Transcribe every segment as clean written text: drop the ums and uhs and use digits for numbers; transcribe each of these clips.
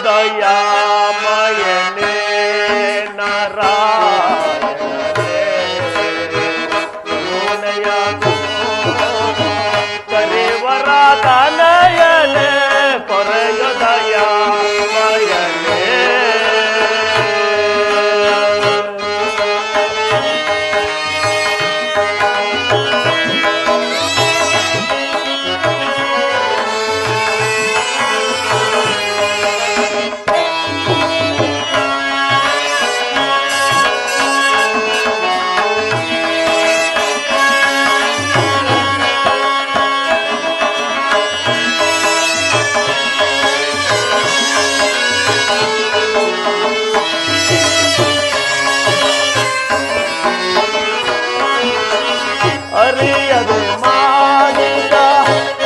ದಯಾಮಯನೇ ನಾರಾಯಣನೇ ಕರುಣೆಯಾಗೋ ಕರಿವರದನಯನೇ ಕೊರೆಯೋ ದಯಾಮಯನೇ ಅರಿಯದೆ ಮಾಡಿದ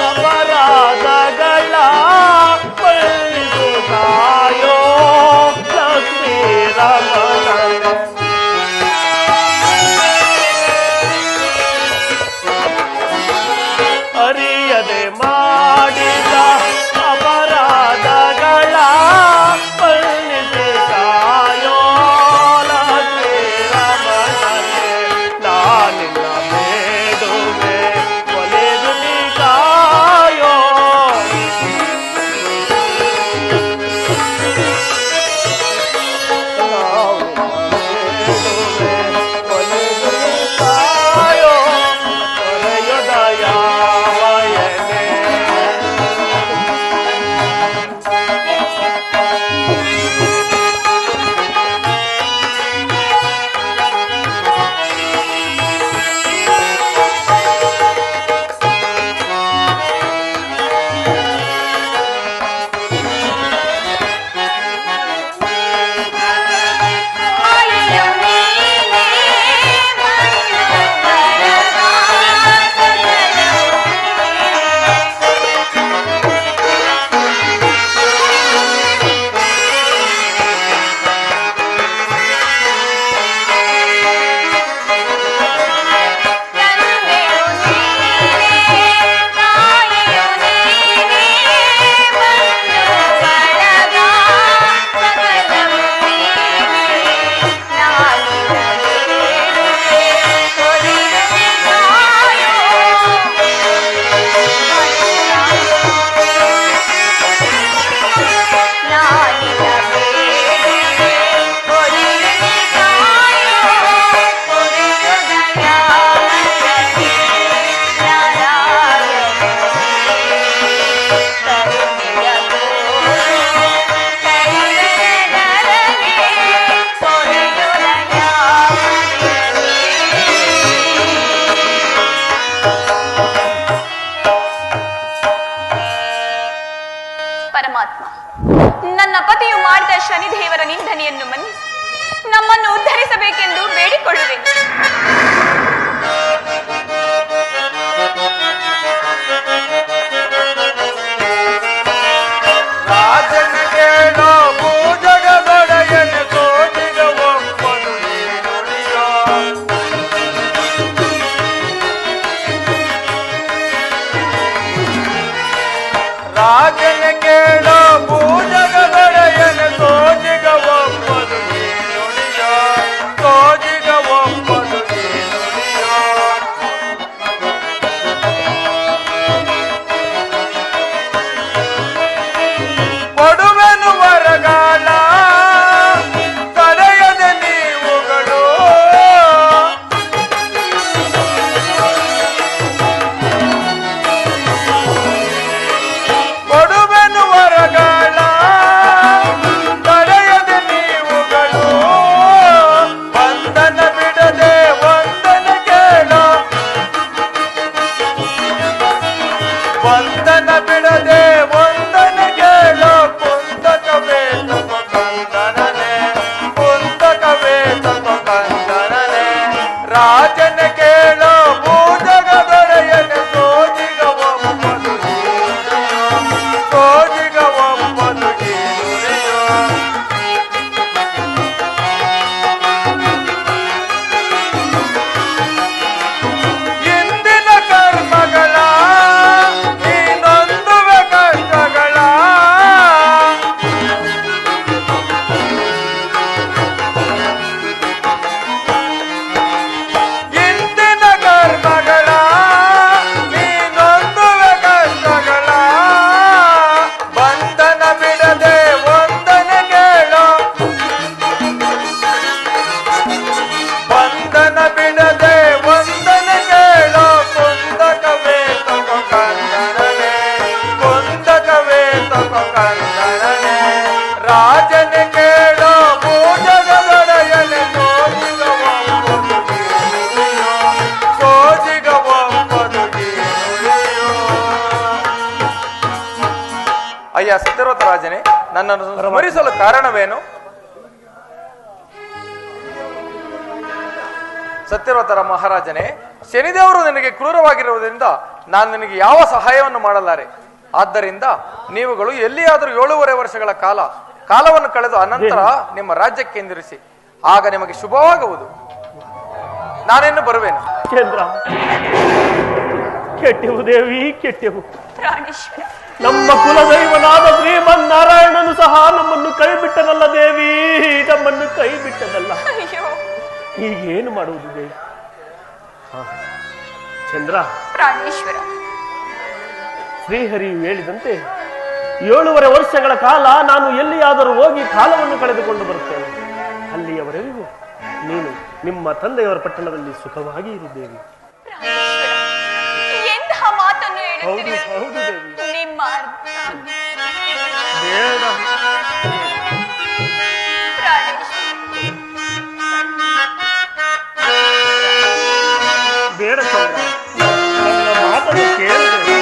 ಅಪರಾಧಗಳ ಮನ್ನಿಸುತ್ತಾಯೋ ಲಕ್ಷ್ಮೀರಮಣನೆ ಅರಿಯದೆ ಮಾಡಿದ ಅಪರಾಧಗಳ ಮನ್ನಿಸುತ್ತಾಯೋ ಲಕ್ಷ್ಮೀರಮಣನೆ ನಾನಿನ್ನ ಪರಮಾತ್ಮ, ನನ್ನ ಪತಿಯು ಮಾಡಿದ ಶನಿದೇವರ ನಿಂದನೆಯನ್ನು ಮನ್ನಿಸಿ ನಮ್ಮನ್ನು ಉದ್ಧರಿಸಬೇಕೆಂದು ಬೇಡಿಕೊಳ್ಳುವೆ. ರಾಜನ ಕೇಳೋ ಪೂಜಗದೊಡೆಯನ ಸೋಜಿಗ ಒಪ್ಪದು ನುಡಿಯ ಸೋಜಿಗ ಒಪ್ಪದು ನುಡಿಯ ಕೊಡುವೆನು ವರಗಾಲ ತಡೆಯದ ನೀವುಗಳು ವಂದನ ಬಿಡದೆ ವಂದನ ಕೇಳೋ ಪುಸ್ತಕವೇ ತಗೋ ಕಂದನನೆ ಪುಸ್ತಕವೇ ತಗೋ ಕಂದನನೆ ರಾಜನ ಕೇಳೋ ಭೂಜಗದೊಡೆಯನ ಸೋಜಿಗ ಒಪ್ಪದು ಸೋಜಿಗ ಒಪ್ಪದು ಇಂದಿನ ಕರ್ಮಗಳ ನೀನು ಅಯ್ಯ ಸತ್ಯವ್ರತ ರಾಜನೇ, ನನ್ನನ್ನು ಸ್ಮರಿಸಲು ಕಾರಣವೇನು? ಸತ್ಯವ್ರತರ ಮಹಾರಾಜನೇ, ಶನಿದೇವರು ನಿನಗೆ ಕ್ರೂರವಾಗಿರುವುದರಿಂದ ನಾನು ನಿನಗೆ ಯಾವ ಸಹಾಯವನ್ನು ಮಾಡಲಾರೆ. ಆದ್ದರಿಂದ ನೀವುಗಳು ಎಲ್ಲಿಯಾದರೂ 7.5 ವರ್ಷಗಳ ಕಾಲವನ್ನು ಕಳೆದು ಅನಂತರ ನಿಮ್ಮ ರಾಜ್ಯಕ್ಕೆ ಹಿಂದಿರಿಸಿ, ಆಗ ನಿಮಗೆ ಶುಭವಾಗುವುದು. ನಾನಿನ್ನು ಬರುವೆನು. ಚಂದ್ರ, ಕೆಟ್ಟೆವು ದೇವಿ, ಕೆಟ್ಟೆವು. ನಮ್ಮ ಕುಲದೈವನಾದ ಶ್ರೀಮನ್ನಾರಾಯಣನು ಸಹ ನಮ್ಮನ್ನು ಕೈ ಬಿಟ್ಟನಲ್ಲ ದೇವಿ, ನಮ್ಮನ್ನು ಕೈ ಬಿಟ್ಟನಲ್ಲ. ಈಗೇನು ಮಾಡುವುದು ದೇವಿ? ಚಂದ್ರ, ಶ್ರೀಹರಿಯು ಹೇಳಿದಂತೆ 7.5 ವರ್ಷಗಳ ಕಾಲ ನಾನು ಎಲ್ಲಿಯಾದರೂ ಹೋಗಿ ಕಾಲವನ್ನು ಕಳೆದುಕೊಂಡು ಬರುತ್ತೇನೆ. ಅಲ್ಲಿಯವರೆಗೂ ನೀನು ನಿಮ್ಮ ತಂದೆಯವರ ಪಟ್ಟಣದಲ್ಲಿ ಸುಖವಾಗಿ ಇರುತ್ತೇವೆ. ಹೌದು ಹೌದು ದೇವಿ. ಬೇಡ ಬೇಡ ಚಂದ್ರ, ನನ್ನ ಮಾತನ್ನು ಕೇಳಿದೆ.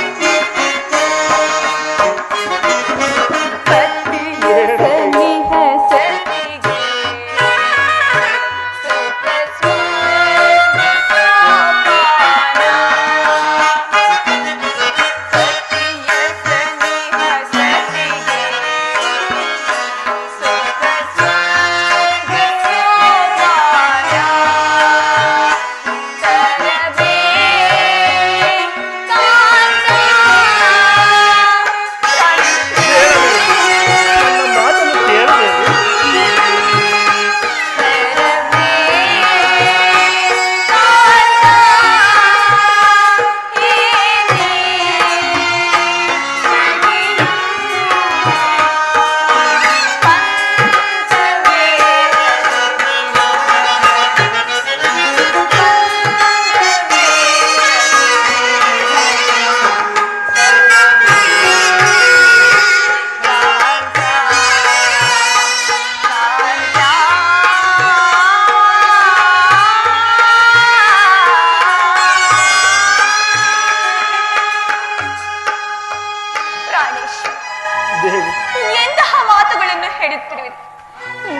ಎಂತಹ ಮಾತುಗಳನ್ನು ಹೇಳುತ್ತಿರುವಿರಿ?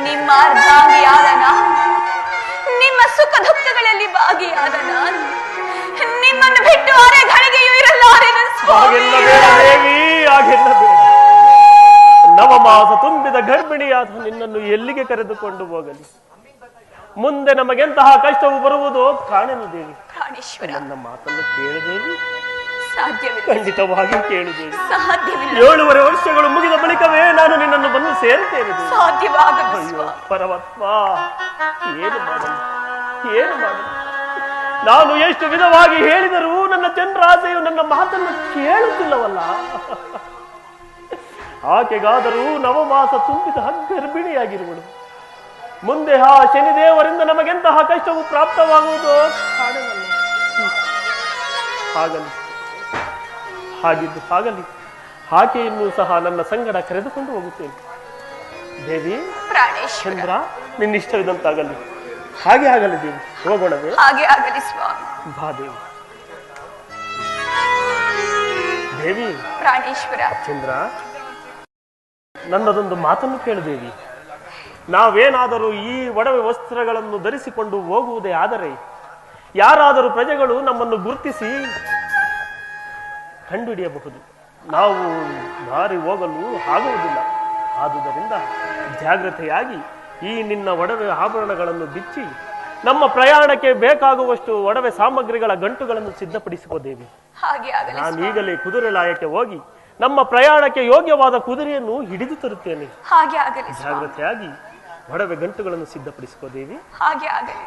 ನಿಮ್ಮ ಅರ್ಧಾಂಗಿಯಾದ ನಾನು, ನಿಮ್ಮ ಸುಖ ದುಃಖಗಳಲ್ಲಿ ಭಾಗಿಯಾದ ನಾನು, ನಿಮ್ಮನ್ನು ಬಿಟ್ಟು ಅರೆ ಘಳಿಗೆಯೂ ಇರಲಾರೆನು ಸ್ವಾಮಿ. ನವಮಾಸ ತುಂಬಿದ ಗರ್ಭಿಣಿಯಾದ ನಿನ್ನನ್ನು ಎಲ್ಲಿಗೆ ಕರೆದುಕೊಂಡು ಹೋಗಲಿ? ಮುಂದೆ ನಮಗೆಂತಹ ಕಷ್ಟವು ಬರುವುದೋ ಕಾಣೆನು ದೇವಿ. ನನ್ನ ಮಾತನ್ನು ಕೇಳಿದೇವಿ, ಖಂಡಿತವಾಗಿ ಕೇಳಿದ್ದೇವೆ. 7.5 ವರ್ಷಗಳು ಮುಗಿದ ಬಳಿಕವೇ ನಾನು ನಿನ್ನನ್ನು ಬಂದು ಸೇರುತ್ತೇನೆ. ಅಯ್ಯೋ ಪರಮಾತ್ಮ, ಏನು ಮಾಡಲಿ, ಏನು ಮಾಡಲಿ? ನಾನು ಎಷ್ಟು ವಿಧವಾಗಿ ಹೇಳಿದರೂ ನನ್ನ ಚಂದ್ರಾಸೆಯು ನನ್ನ ಮಾತನ್ನು ಕೇಳುತ್ತಿಲ್ಲವಲ್ಲ. ಆಕೆಗಾದರೂ ನವಮಾಸ ತುಂಬಿದ ಗರ್ಭಿಣಿಯಾಗಿರುವಳು. ಮುಂದೆ ಆ ಶನಿದೇವರಿಂದ ನಮಗೆಂತಹ ಕಷ್ಟವು ಪ್ರಾಪ್ತವಾಗುವುದೋ ಕಾಣಲ್ಲ. ಹಾಗಲಿ, ಹಾಗಿದ್ದು ಹಾಗಲಿ. ಆಕೆಯನ್ನು ಸಹ ನನ್ನ ಸಂಗಡ ಕರೆದುಕೊಂಡು ಹೋಗುತ್ತೇನೆ. ದೇವಿ, ಚಂದ್ರ, ನಿನ್ನಿಷ್ಟವಿದಂತಾಗಲಿ. ಹಾಗೆ ಆಗಲಿ ದೇವಿ, ಹೋಗೋಣವೇ? ಹಾಗೆ ಆಗಲಿ ಸ್ವಾಮಿ. ಬಾ ದೇವಿ. ದೇವಿ, ಪ್ರಾಣೇಶ್ವರ, ಚಂದ್ರ, ನನ್ನದೊಂದು ಮಾತನ್ನು ಕೇಳಿದೇವಿ. ನಾವೇನಾದರೂ ಈ ಒಡವೆ ವಸ್ತ್ರಗಳನ್ನು ಧರಿಸಿಕೊಂಡು ಹೋಗುವುದೇ ಆದರೆ ಯಾರಾದರೂ ಪ್ರಜೆಗಳು ನಮ್ಮನ್ನು ಗುರುತಿಸಿ ಕಂಡುಹಿಡಿಯಬಹುದು. ನಾವು ದಾರಿ ಹೋಗಲು ಆಗುವುದಿಲ್ಲ. ಆದುದರಿಂದ ಜಾಗ್ರತೆಯಾಗಿ ಈ ನಿನ್ನ ಒಡವೆ ಆಭರಣಗಳನ್ನು ಬಿಚ್ಚಿ ನಮ್ಮ ಪ್ರಯಾಣಕ್ಕೆ ಬೇಕಾಗುವಷ್ಟು ಒಡವೆ ಸಾಮಗ್ರಿಗಳ ಗಂಟುಗಳನ್ನು ಸಿದ್ಧಪಡಿಸಿಕೊಳ್ಳೇವಿ. ನಾನು ಈಗಲೇ ಕುದುರೆ ಲಾಯಕ್ಕೆ ಹೋಗಿ ನಮ್ಮ ಪ್ರಯಾಣಕ್ಕೆ ಯೋಗ್ಯವಾದ ಕುದುರೆಯನ್ನು ಹಿಡಿದು ತರುತ್ತೇನೆ. ಹಾಗೆ ಆಗಲಿ. ಜಾಗ್ರತೆಯಾಗಿ ಒಡವೆ ಗಂಟುಗಳನ್ನು ಸಿದ್ಧಪಡಿಸಿಕೊಳ್ಳೇವಿ. ಹಾಗೆ ಆಗಲಿ.